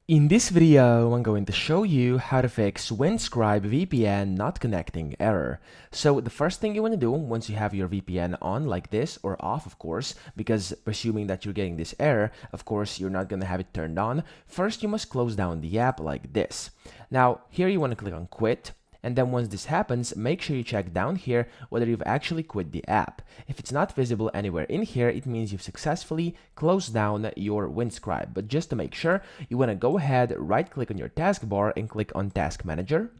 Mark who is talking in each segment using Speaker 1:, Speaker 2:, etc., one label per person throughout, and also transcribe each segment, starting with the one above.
Speaker 1: In this video, I'm going to show you how to fix Windscribe VPN not connecting error. So the first thing you want to do once you have your VPN on like this, or off of course, because presuming that you're getting this error, of course you're not going to have it turned on. First you must close down the app like this. Now here you want to click on quit. And then once this happens, make sure you check down here whether you've actually quit the app. If it's not visible anywhere in here, it means you've successfully closed down your Windscribe. But just to make sure, you want to go ahead, right click on your taskbar and click on Task Manager.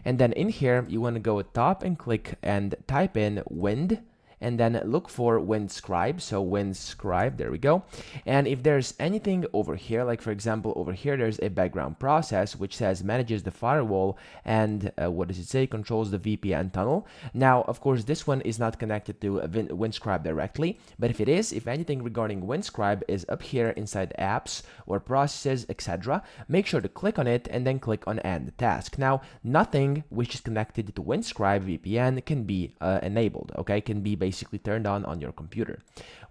Speaker 1: And then in here, you want to go at top and click and type in Wind. And then look for Windscribe, so Windscribe, there we go. And if there's anything over here, like for example over here there's a background process which says manages the firewall and what does it say, controls the VPN tunnel. Now of course this one is not connected to Windscribe directly, but if it is, if anything regarding Windscribe is up here inside apps or processes, etc., make sure to click on it and then click on end task. Now nothing which is connected to Windscribe VPN can be enabled, okay, can be basically turned on your computer.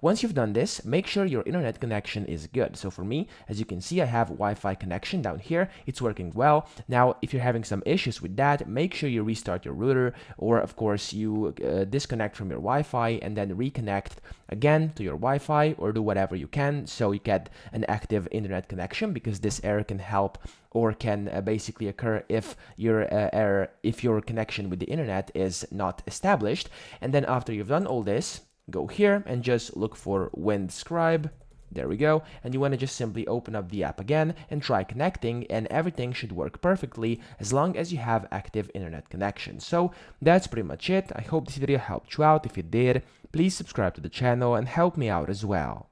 Speaker 1: Once you've done this, make sure your internet connection is good. So for me, as you can see, I have Wi-Fi connection down here. It's working well. Now, if you're having some issues with that, make sure you restart your router, or of course you disconnect from your Wi-Fi and then reconnect again to your Wi-Fi, or do whatever you can so you get an active internet connection, because this error can help or can basically occur if your connection with the internet is not established. And then after you've done all this, go here and just look for Windscribe. There we go. And you want to just simply open up the app again and try connecting, and everything should work perfectly as long as you have active internet connection. So that's pretty much it. I hope this video helped you out. If it did, please subscribe to the channel and help me out as well.